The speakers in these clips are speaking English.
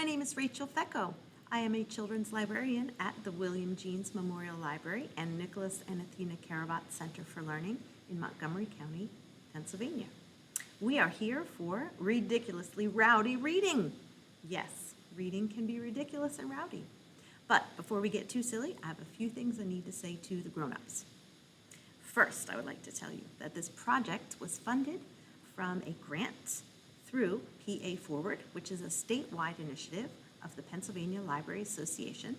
name is Rachel Fecco. I am a children's librarian at the William Jeanes Memorial Library and Nicholas and Athena Karavat Center for Learning in Montgomery County, Pennsylvania. We are here for ridiculously rowdy reading. Yes, reading can be ridiculous and rowdy. But before we get too silly, I have a few things I need to say to the grown-ups. First, I would like to tell you that this project was funded from a grant through PA Forward, which is a statewide initiative of the Pennsylvania Library Association.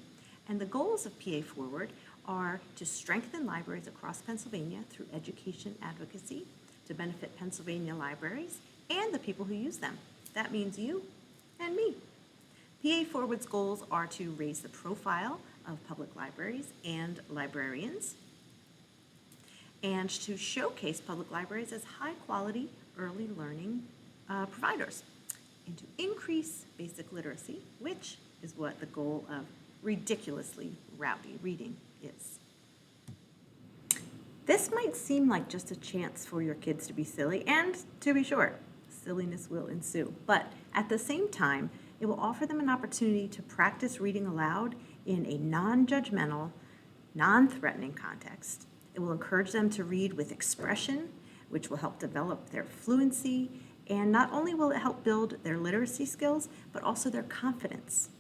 And the goals of PA Forward are to strengthen libraries across Pennsylvania through education advocacy to benefit Pennsylvania libraries and the people who use them. That means you and me. PA Forward's goals are to raise the profile of public libraries and librarians, and to showcase public libraries as high-quality early learning providers, and to increase basic literacy, which is what the goal of ridiculously rowdy reading is. This might seem like just a chance for your kids to be silly, and to be sure, silliness will ensue. But at the same time, it will offer them an opportunity to practice reading aloud in a non-judgmental, non-threatening context. It will encourage them to read with expression, which will help develop their fluency, and not only will it help build their literacy skills, but also their confidence.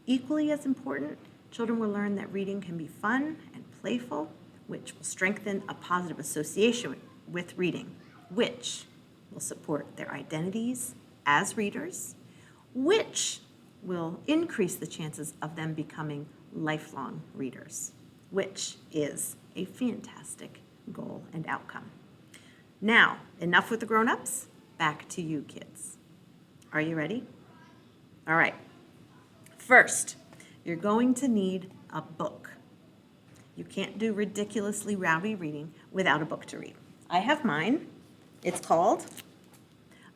Equally as important, children will learn that reading can be fun and playful, which will strengthen a positive association with reading, which will support their identities as readers, which will increase the chances of them becoming lifelong readers, which is a fantastic goal and outcome. Now, enough with the grown-ups, back to you kids. Are you ready? All right. First, you're going to need a book. You can't do ridiculously rowdy reading without a book to read. I have mine. It's called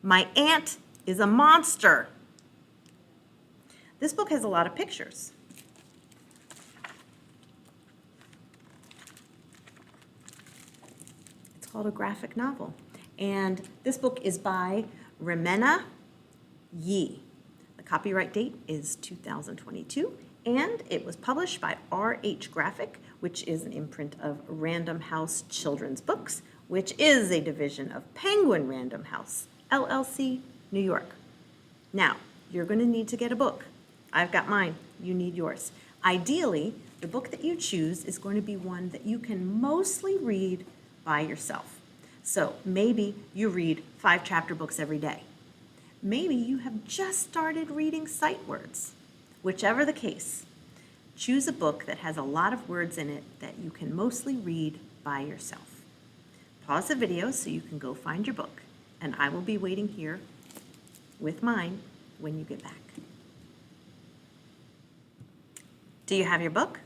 My Aunt is a Monster. This book has a lot of pictures. It's called a graphic novel. And this book is by Reimena Yee. The copyright date is 2022, and it was published by RH Graphic, which is an imprint of Random House Children's Books, which is a division of Penguin Random House LLC, New York. Now, you're going to need to get a book. I've got mine. You need yours. Ideally, the book that you choose is going to be one that you can mostly read by yourself. So maybe you read 5 chapter books every day. Maybe you have just started reading sight words. Whichever the case, choose a book that has a lot of words in it that you can mostly read by yourself. Pause the video so you can go find your book, and I will be waiting here with mine when you get back. Do you have your book?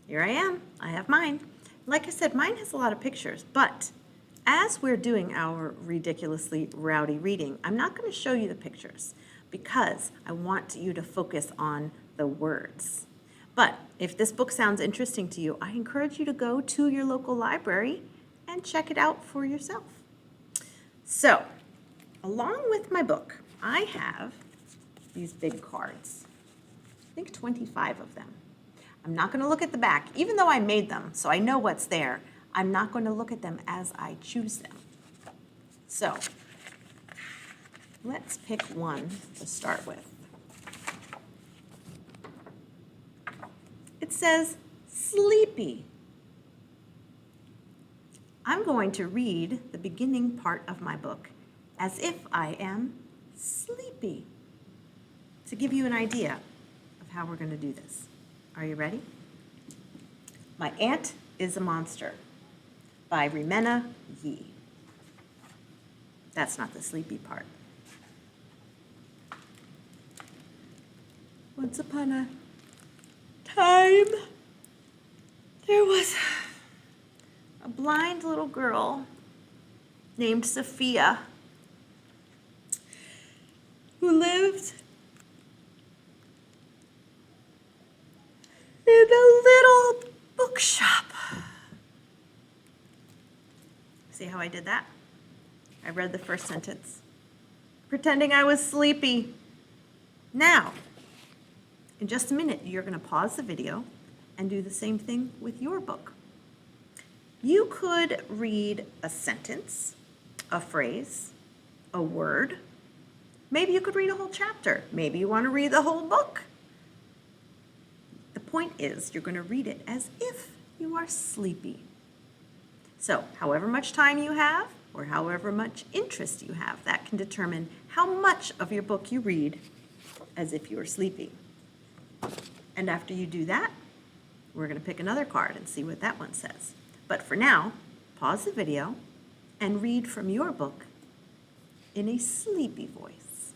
Here I am. I have mine. Like I said, mine has a lot of pictures, but as we're doing our ridiculously rowdy reading, I'm not going to show you the pictures because I want you to focus on the words. But if this book sounds interesting to you, I encourage you to go to your local library and check it out for yourself. So, along with my book, I have these big cards. I think 25 of them. I'm not going to look at the back, even though I made them, so I know what's there. I'm not going to look at them as I choose them. So, let's pick one to start with. It says, sleepy. I'm going to read the beginning part of my book as if I am sleepy to give you an idea of how we're going to do this. Are you ready? My Aunt is a Monster by Reimena Yee. That's not the sleepy part. Once upon a time, there was a blind little girl named Sophia who lived in a little bookshop. See how I did that? I read the first sentence, pretending I was sleepy. Now, in just a minute, you're going to pause the video and do the same thing with your book. You could read a sentence, a phrase, a word. Maybe you could read a whole chapter. Maybe you want to read the whole book. The point is, you're going to read it as if you are sleepy. So, however much time you have, or however much interest you have, that can determine how much of your book you read as if you are sleepy. And after you do that, we're going to pick another card and see what that one says. But for now, pause the video and read from your book in a sleepy voice.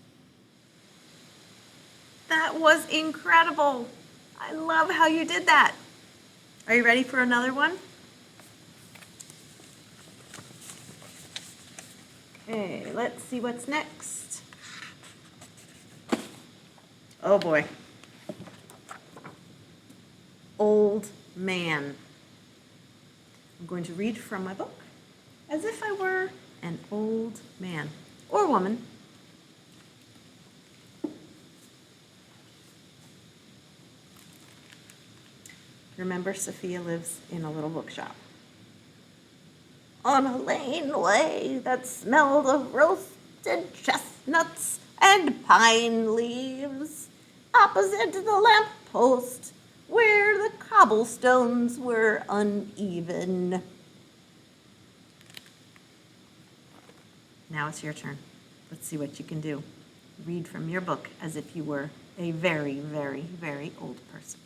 That was incredible. I love how you did that. Are you ready for another one? Okay, let's see what's next. Oh boy. Old man. I'm going to read from my book as if I were an old man or woman. Remember, Sophia lives in a little bookshop. On a laneway that smelled of roasted chestnuts and pine leaves, opposite the lamppost where the cobblestones were uneven. Now it's your turn. Let's see what you can do. Read from your book as if you were a very, very, very old person.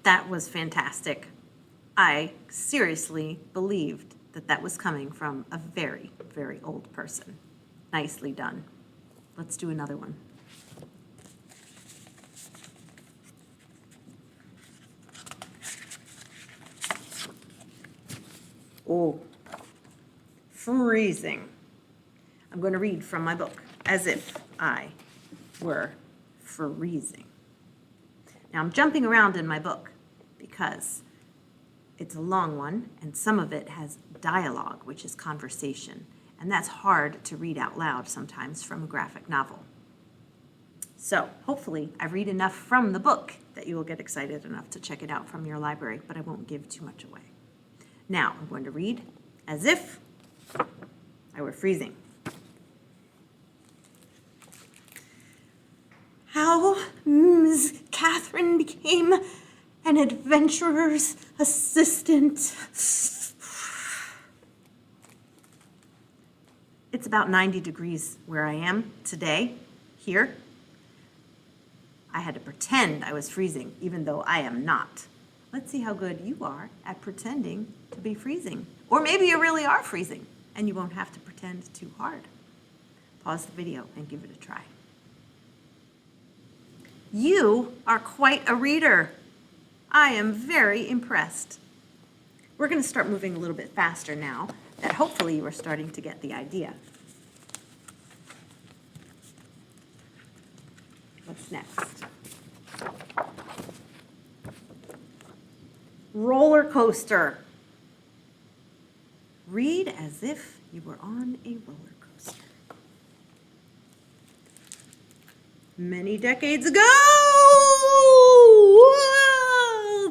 That was fantastic. I seriously believed that that was coming from a very, very old person. Nicely done. Let's do another one. Oh, freezing. I'm going to read from my book as if I were freezing. Now I'm jumping around in my book because it's a long one and some of it has dialogue, which is conversation, and that's hard to read out loud sometimes from a graphic novel. So hopefully I read enough from the book that you will get excited enough to check it out from your library, but I won't give too much away. Now I'm going to read as if I were freezing. How Ms. Catherine became an adventurer's assistant. It's about 90 degrees where I am today, here. I had to pretend I was freezing, even though I am not. Let's see how good you are at pretending to be freezing. Or maybe you really are freezing, and you won't have to pretend too hard. Pause the video and give it a try. You are quite a reader. I am very impressed. We're going to start moving a little bit faster now, that hopefully you are starting to get the idea. What's next? Roller coaster. Read as if you were on a roller coaster. Many decades ago,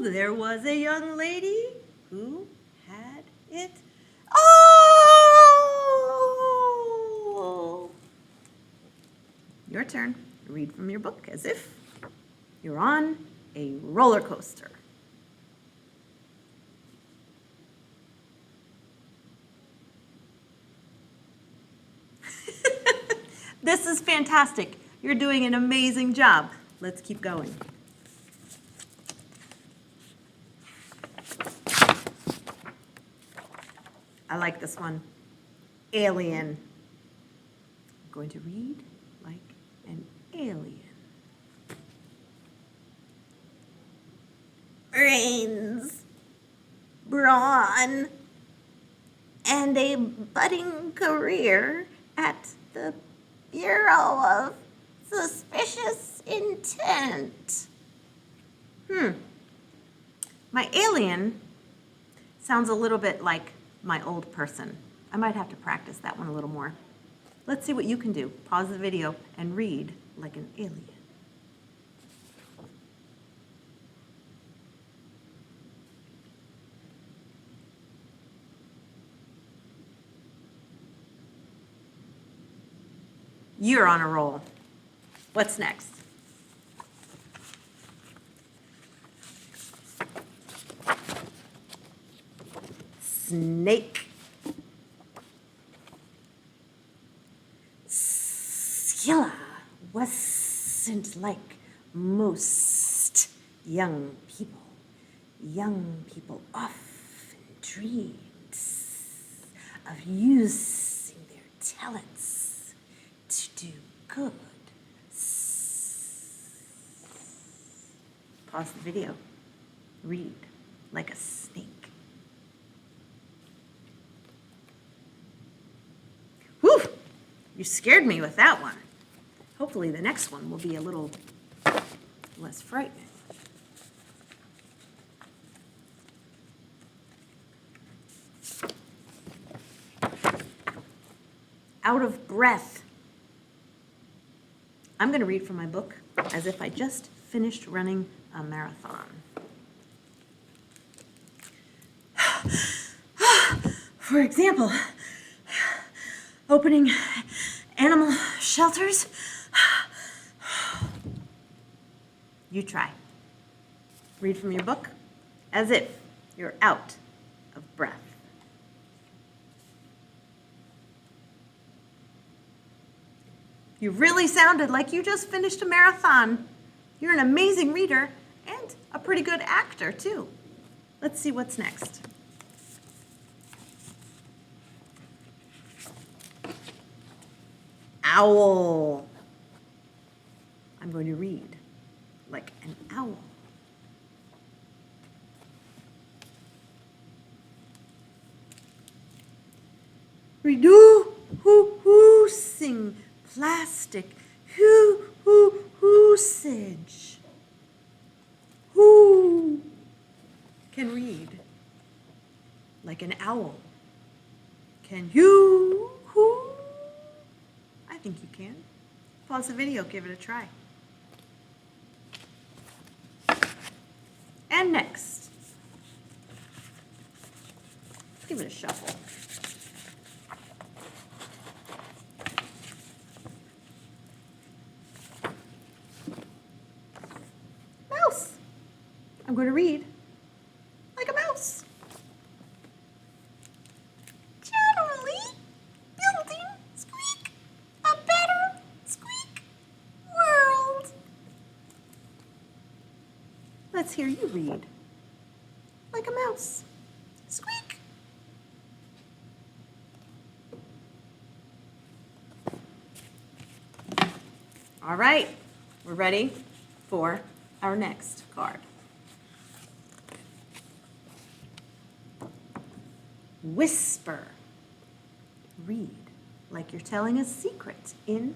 there was a young lady who had it all. Your turn. Read from your book as if you're on a roller coaster. This is fantastic. You're doing an amazing job. Let's keep going. I like this one. Alien. I'm going to read like an alien. Brains, brawn, and a budding career at the Bureau of Suspicious Intent. My alien sounds a little bit like my old person. I might have to practice that one a little more. Let's see what you can do. Pause the video and read like an alien. You're on a roll. What's next? Snake. Scylla wasn't like most young people. Young people often dreamed of using their talents to do good. Pause the video. Read like a snake. Whew! You scared me with that one. Hopefully the next one will be a little less frightening. Out of breath. I'm going to read from my book as if I just finished running a marathon. For example, opening animal shelters. You try. Read from your book as if you're out of breath. You really sounded like you just finished a marathon. You're an amazing reader and a pretty good actor, too. Let's see what's next. Owl. I'm going to read like an owl. Reducing plastic, usage. Who can read like an owl? Can you? I think you can. Pause the video, give it a try. And next, give it a shuffle. Mouse. I'm going to read like a mouse. Generally building squeak a better squeak world. Let's hear you read like a mouse. Squeak. All right, we're ready for our next card. Whisper. Read like you're telling a secret in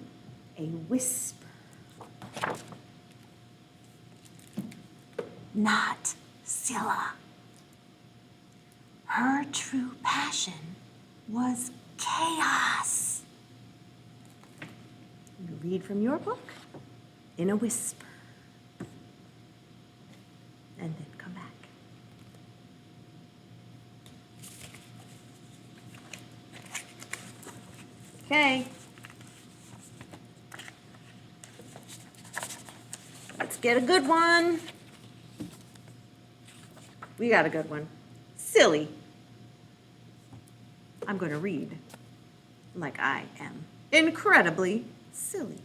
a whisper. Not Scylla. Her true passion was chaos. You read from your book in a whisper. And then come back. Okay. Let's get a good one. We got a good one. Silly. I'm going to read like I am incredibly silly.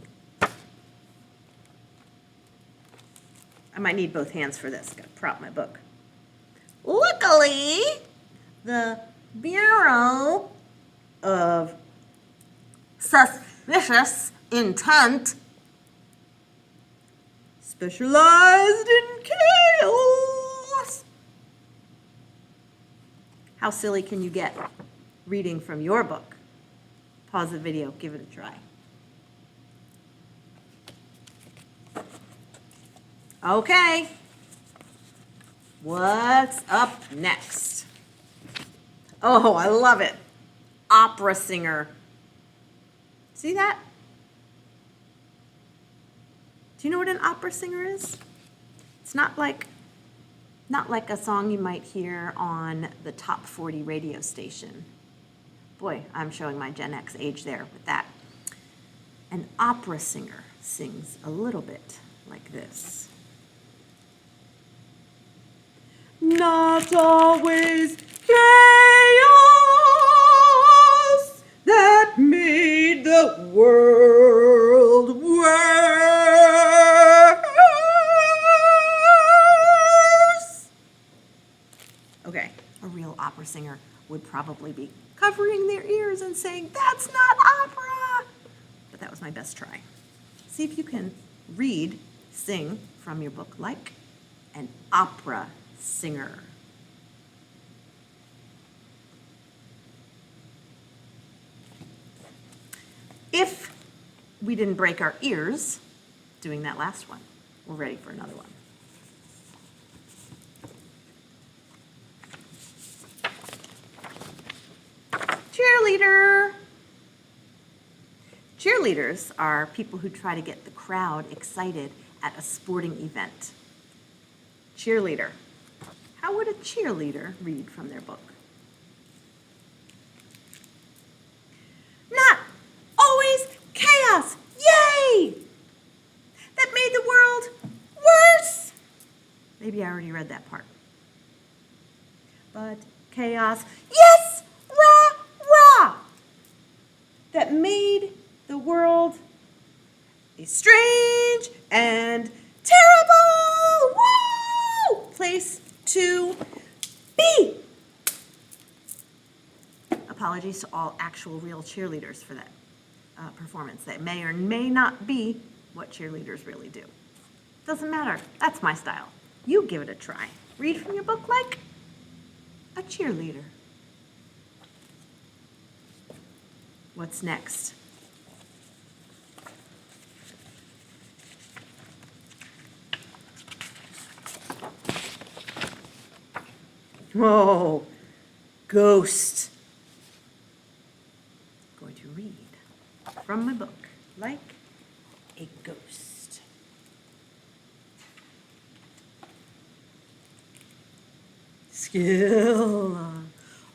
I might need both hands for this. Gotta prop my book. Luckily, the Bureau of Suspicious Intent specialized in chaos. How silly can you get reading from your book? Pause the video, give it a try. Okay, what's up next? Oh, I love it. Opera singer. See that? Do you know what an opera singer is? It's not like a song you might hear on the top 40 radio station. Boy, I'm showing my Gen X age there with that. An opera singer sings a little bit like this. Not always chaos that made the world worse. Okay, a real opera singer would probably be covering their ears and saying, "That's not opera!" But that was my best try. See if you can sing from your book like an opera singer. If we didn't break our ears doing that last one, we're ready for another one. Cheerleader. Cheerleaders are people who try to get the crowd excited at a sporting event. Cheerleader. How would a cheerleader read from their book? Not always chaos. Yay! That made the world worse. Maybe I already read that part. But chaos, yes, rah, rah. That made the world a strange and terrible place to be. Apologies to all actual real cheerleaders for that performance. That may or may not be what cheerleaders really do. Doesn't matter. That's my style. You give it a try. Read from your book like a cheerleader. What's next? Oh, ghost. I'm going to read from my book like a ghost. Scylla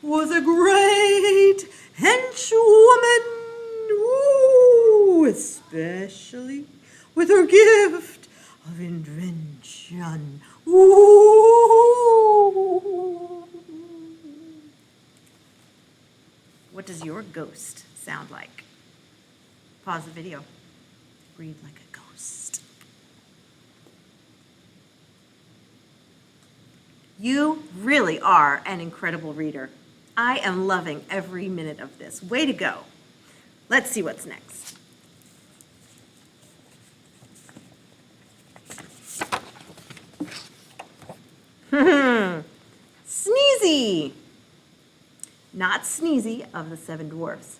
was a great henchwoman, especially with her gift of invention. What does your ghost sound like? Pause the video. Read like a ghost. You really are an incredible reader. I am loving every minute of this. Way to go. Let's see what's next. Sneezy. Not Sneezy of the Seven Dwarfs.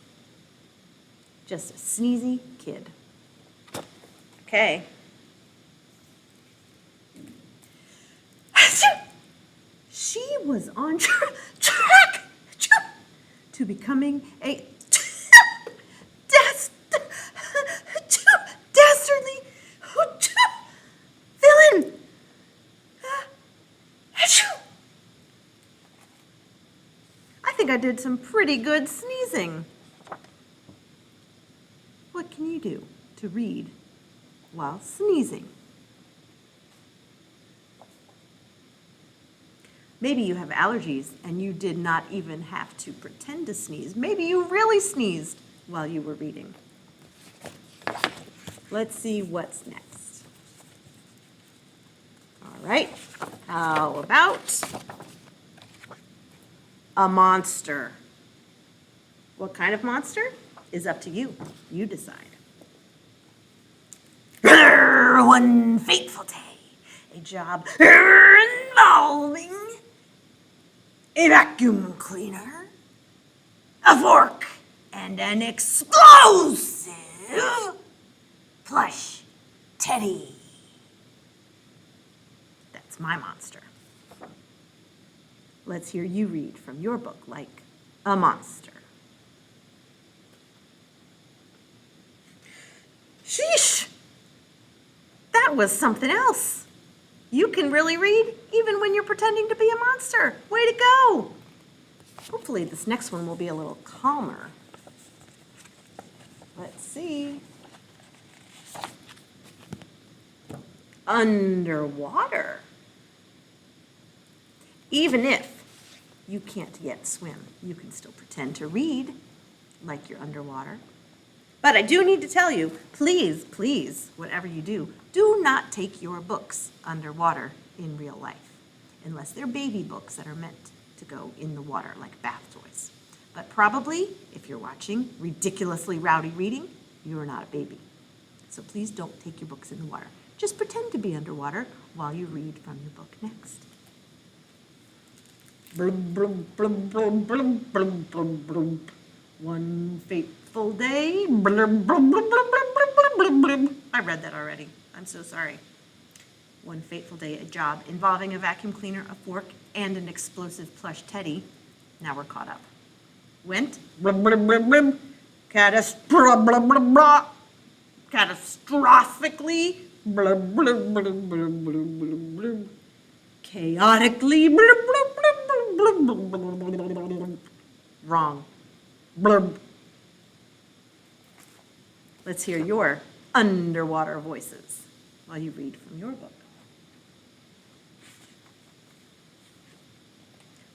Just a sneezy kid. Okay. She was on track to becoming a dastardly villain. I think I did some pretty good sneezing. What can you do to read while sneezing? Maybe you have allergies and you did not even have to pretend to sneeze. Maybe you really sneezed while you were reading. Let's see what's next. All right, how about a monster? What kind of monster is up to you. You decide. One fateful day, a job involving a vacuum cleaner, a fork, and an explosive plush teddy. That's my monster. Let's hear you read from your book like a monster. Sheesh! That was something else. You can really read even when you're pretending to be a monster. Way to go! Hopefully this next one will be a little calmer. Let's see. underwater. Even if you can't yet swim, you can still pretend to read like you're underwater. But I do need to tell you, please, please, whatever you do not take your books underwater in real life, unless they're baby books that are meant to go in the water, like bath toys. But probably, if you're watching ridiculously rowdy reading, you're not a baby. So please don't take your books in the water. Just pretend to be underwater while you read from your book next. Blum, blum, blum, blum, blum, blum, blum, blum. One fateful day. Blum, blum, blum, blum, blum, blum, blum, blum. I read that already. I'm so sorry. One fateful day, a job involving a vacuum cleaner, a fork, and an explosive plush teddy. Now we're caught up. Went blum, blum, blum, blum. Catastrophically. Blum, blum, blum, blum, blum, blum, blum. Chaotically. Blum, blum, blum, blum, blum, blum, blum, blum, blum. Wrong. Blum. Let's hear your underwater voices while you read from your book.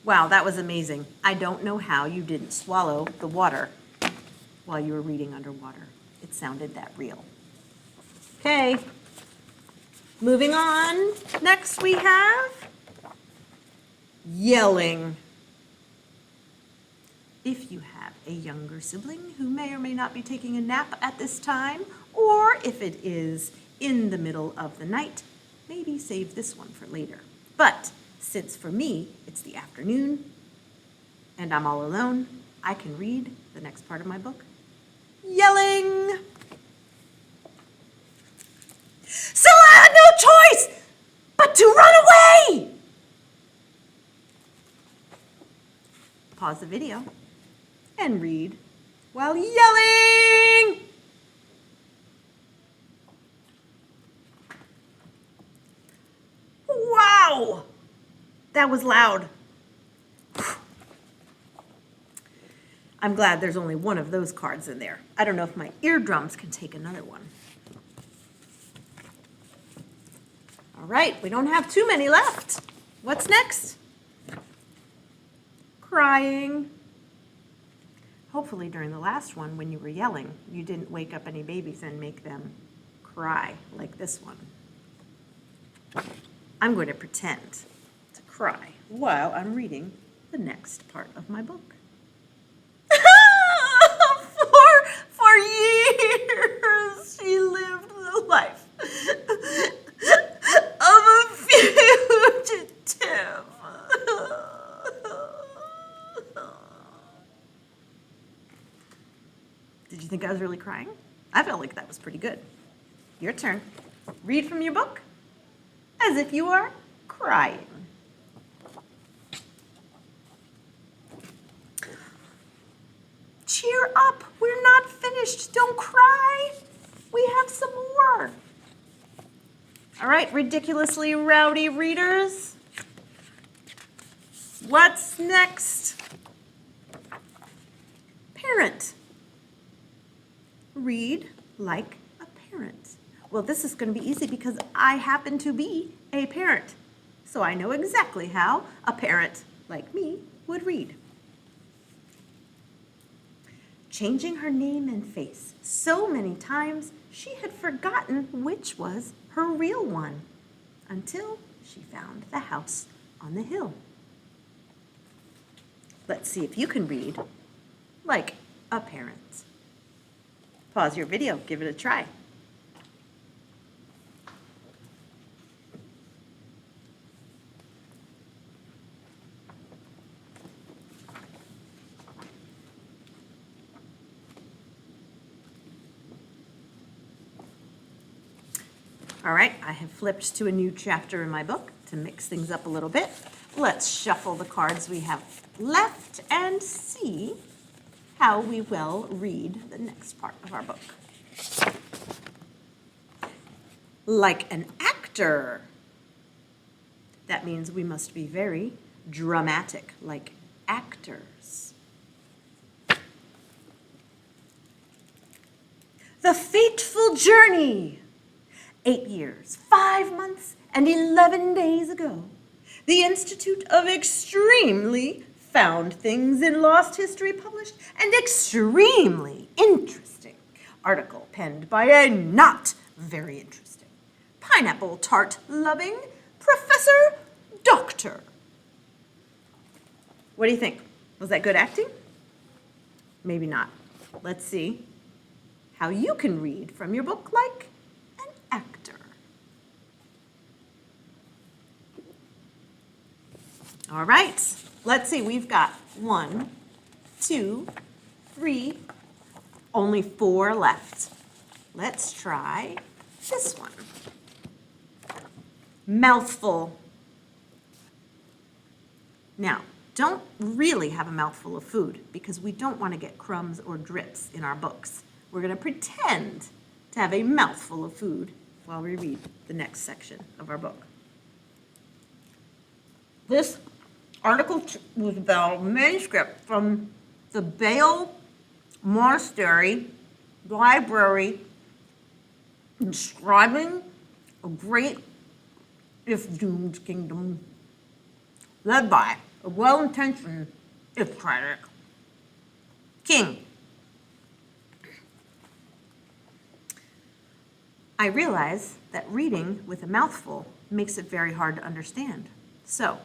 Wow, that was amazing. I don't know how you didn't swallow the water while you were reading underwater. It sounded that real. Okay, moving on. Next we have yelling. If you have a younger sibling who may or may not be taking a nap at this time, or if it is in the middle of the night, maybe save this one for later. But since for me it's the afternoon and I'm all alone, I can read the next part of my book. Yelling! Scylla had no choice but to run away! Pause the video and read while yelling! Wow! That was loud. I'm glad there's only one of those cards in there. I don't know if my eardrums can take another one. All right, we don't have too many left. What's next? Crying. Hopefully during the last one, when you were yelling, you didn't wake up any babies and make them cry like this one. I'm going to pretend to cry while I'm reading the next part of my book. For years, she lived the life of a fugitive. Did you think I was really crying? I felt like that was pretty good. Your turn. Read from your book as if you are crying. Cheer up, we're not finished. Don't cry. We have some more. All right, ridiculously rowdy readers. What's next? Parent. Read like a parent. Well, this is going to be easy because I happen to be a parent. So I know exactly how a parent like me would read. Changing her name and face so many times, she had forgotten which was her real one until she found the house on the hill. Let's see if you can read like a parent. Pause your video, give it a try. All right, I have flipped to a new chapter in my book to mix things up a little bit. Let's shuffle the cards we have left and see how we will read the next part of our book. Like an actor. That means we must be very dramatic, like actors. The fateful journey. 8 years, 5 months, and 11 days ago, the Institute of Extremely Found Things in Lost History published an extremely interesting article penned by a not very interesting, pineapple tart loving Professor Doctor. What do you think? Was that good acting? Maybe not. Let's see how you can read from your book like an actor. All right, let's see. We've got 1, 2, 3, only 4 left. Let's try this one. Mouthful. Now, don't really have a mouthful of food because we don't want to get crumbs or drips in our books. We're going to pretend to have a mouthful of food while we read the next section of our book. This article was about a manuscript from the Baal Monastery Library describing a great, if doomed, kingdom led by a well-intentioned, if tragic, king. I realize that reading with a mouthful makes it very hard to understand. So,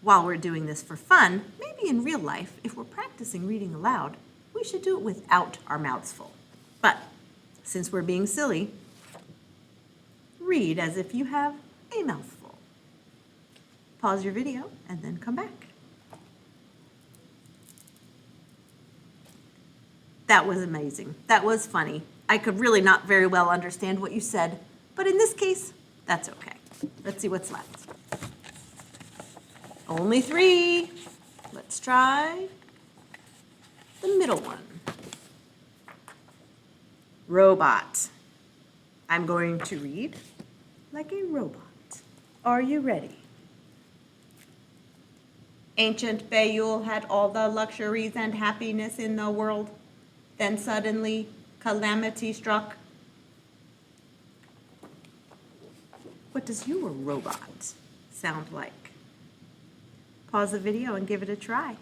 while we're doing this for fun, maybe in real life, if we're practicing reading aloud, we should do it without our mouths full. But since we're being silly, read as if you have a mouthful. Pause your video and then come back. That was amazing. That was funny. I could really not very well understand what you said, but in this case, that's okay. Let's see what's left. Only 3. Let's try the middle one. Robot. I'm going to read like a robot. Are you ready? Ancient Bayul had all the luxuries and happiness in the world. Then suddenly, calamity struck. What does your robot sound like? Pause the video and give it a try.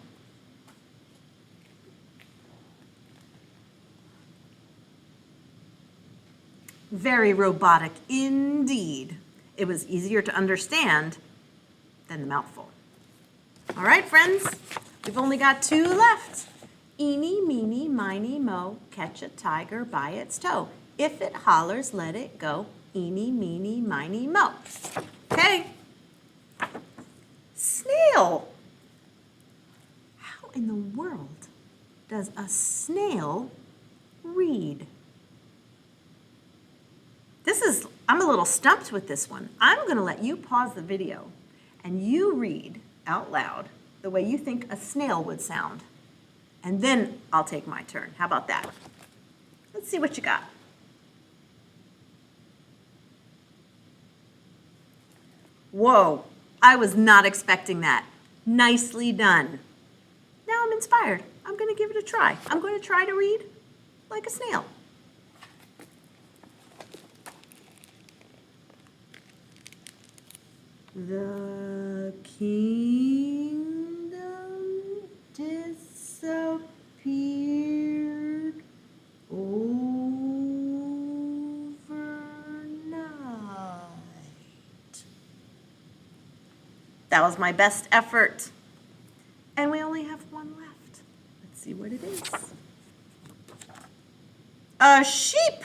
Very robotic indeed. It was easier to understand than the mouthful. All right, friends, we've only got 2 left. Eeny, meeny, miny, mo, catch a tiger by its toe. If it hollers, let it go. Eeny, meeny, miny, mo. Okay. Snail. How in the world does a snail read? I'm a little stumped with this one. I'm going to let you pause the video and you read out loud the way you think a snail would sound. And then I'll take my turn. How about that? Let's see what you got. Whoa, I was not expecting that. Nicely done. Now I'm inspired. I'm going to give it a try. I'm going to try to read like a snail. The kingdom disappeared overnight. That was my best effort. And we only have 1 left. Let's see what it is. A sheep.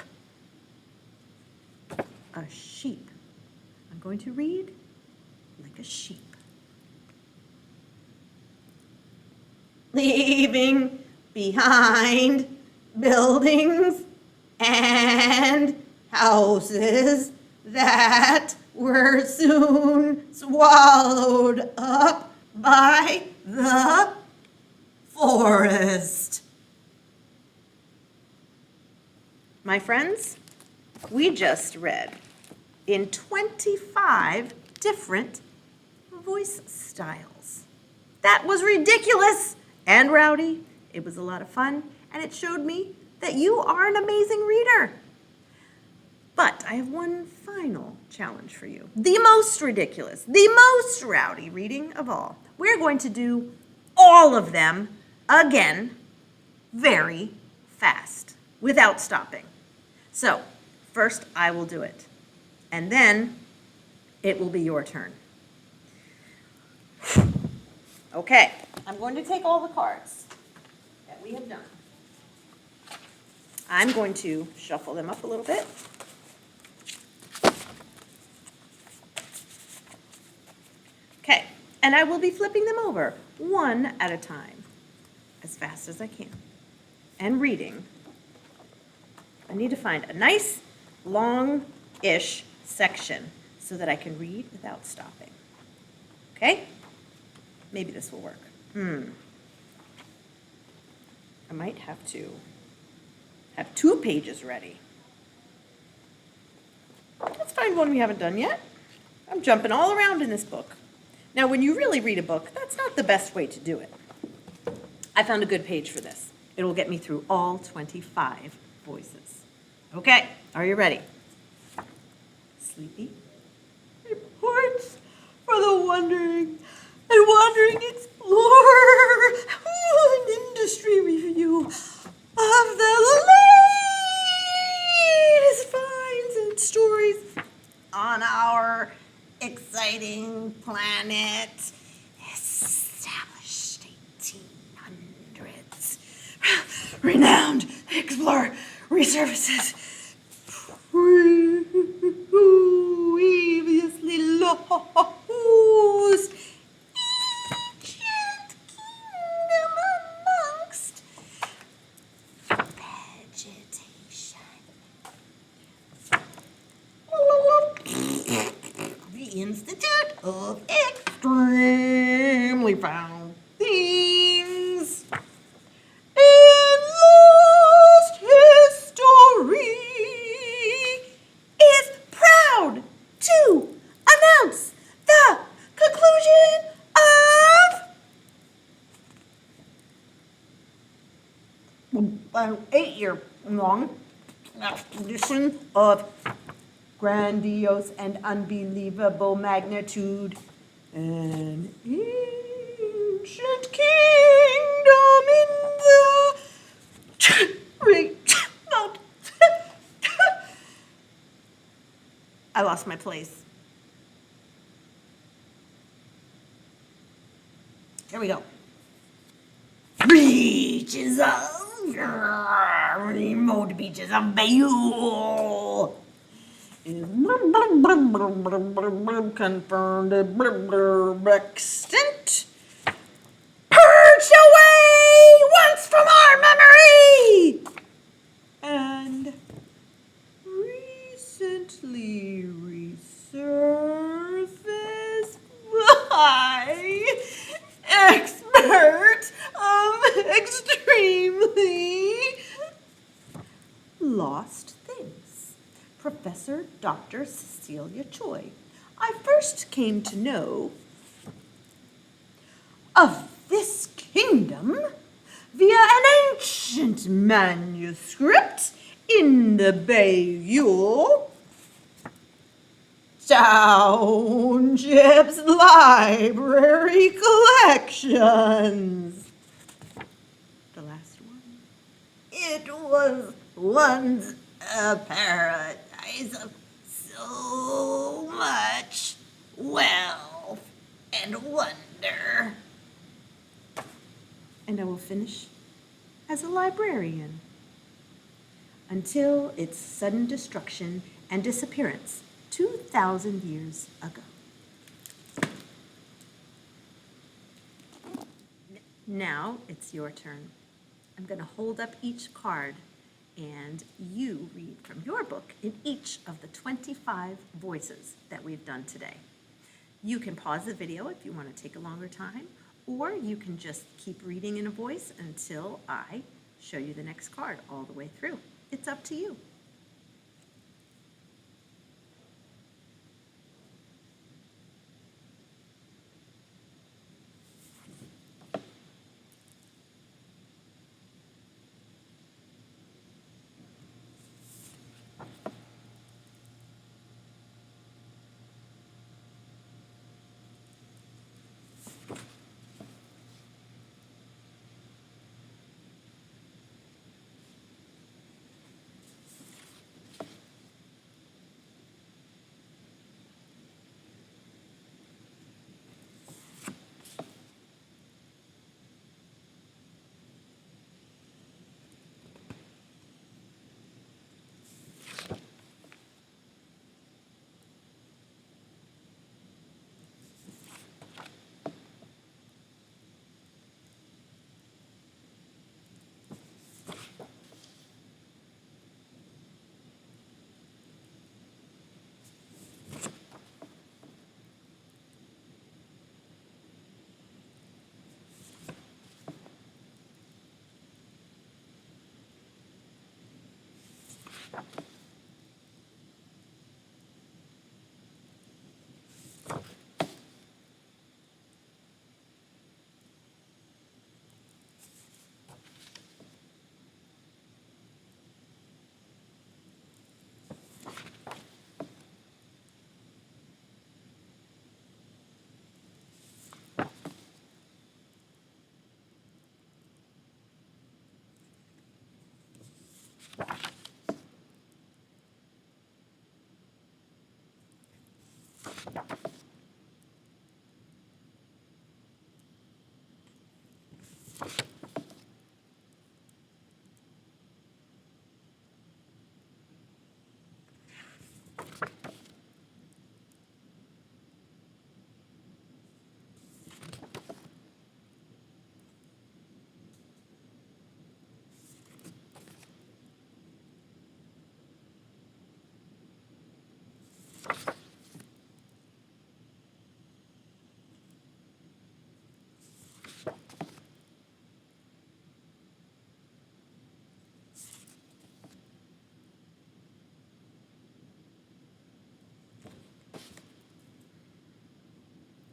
A sheep. I'm going to read like a sheep. Leaving behind buildings and houses that were soon swallowed up by the forest. My friends, we just read in 25 different voice styles. That was ridiculous and rowdy. It was a lot of fun, and it showed me that you are an amazing reader. But But I have one final challenge for you. The most ridiculous, the most rowdy reading of all. We're going to do all of them again very fast without stopping. So first I will do it, and then it will be your turn. Okay, I'm going to take all the cards that we have done. I'm going to shuffle them up a little bit. Okay, and I will be flipping them over one at a time, as fast as I can, and reading. I need to find a nice, long-ish section so that I can read without stopping. Okay? Maybe this will work. I might have to have 2 pages ready. Let's find one we haven't done yet. I'm jumping all around in this book. Now, when you really read a book, that's not the best way to do it. I found a good page for this. It will get me through all 25 voices. Okay, are you ready? Sleepy? Reports for the wandering and wandering explorer. An industry review of the latest finds and stories on our exciting planet. Established 1800s. Renowned explorer resurfaces. Previously lost. Ancient kingdom amongst vegetation. The Institute of Extremely Found Things. And Lost History is proud to announce the conclusion of an 8-year-long expedition of grandiose and unbelievable magnitude. An ancient kingdom in the remote. I lost my place. Here we go. Beaches of remote beaches of Bayou. Confirmed extent. Purge away once from our memory. And recently resurfaced by expert of extremely lost things. Professor Dr. Cecilia Choi. I first came to know of this kingdom via an ancient manuscript in the Bayou Township's library collections. The last one. It was once a paradise of so much wealth and wonder. And I will finish as a librarian until its sudden destruction and disappearance 2,000 years ago. Now it's your turn. I'm going to hold up each card and you read from your book in each of the 25 voices that we've done today. You can pause the video if you want to take a longer time, or you can just keep reading in a voice until I show you the next card all the way through. It's up to you.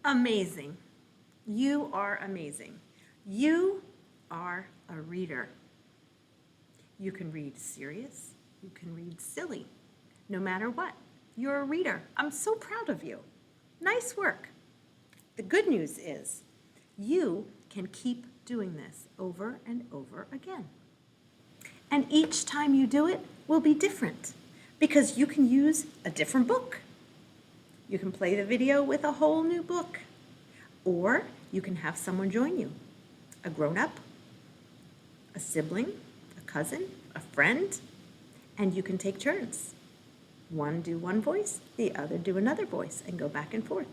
Amazing. You are amazing. You are a reader. You can read serious, you can read silly, no matter what. You're a reader. I'm so proud of you. Nice work. The good news is you can keep doing this over and over again. And each time you do it will be different because you can use a different book. You can play the video with a whole new book, or you can have someone join you, a grown-up, a sibling, a cousin, a friend, and you can take turns. One do one voice, the other do another voice, and go back and forth.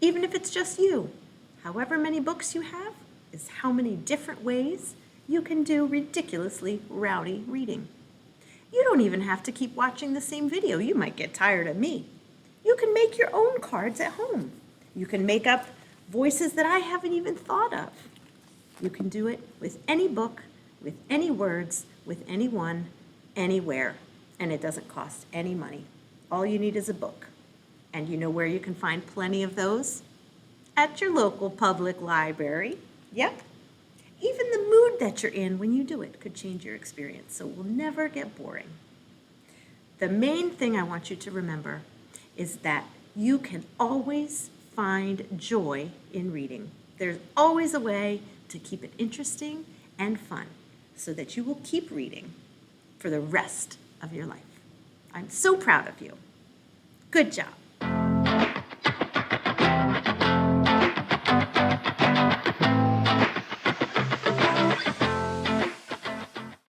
Even if it's just you, however many books you have is how many different ways you can do ridiculously rowdy reading. You don't even have to keep watching the same video. You might get tired of me. You can make your own cards at home. You can make up voices that I haven't even thought of. You can do it with any book, with any words, with anyone, anywhere, and it doesn't cost any money. All you need is a book. And you know where you can find plenty of those? At your local public library. Yep. Even the mood that you're in when you do it could change your experience, so it will never get boring. The main thing I want you to remember is that you can always find joy in reading. There's always a way to keep it interesting and fun so that you will keep reading for the rest of your life. I'm so proud of you. Good job.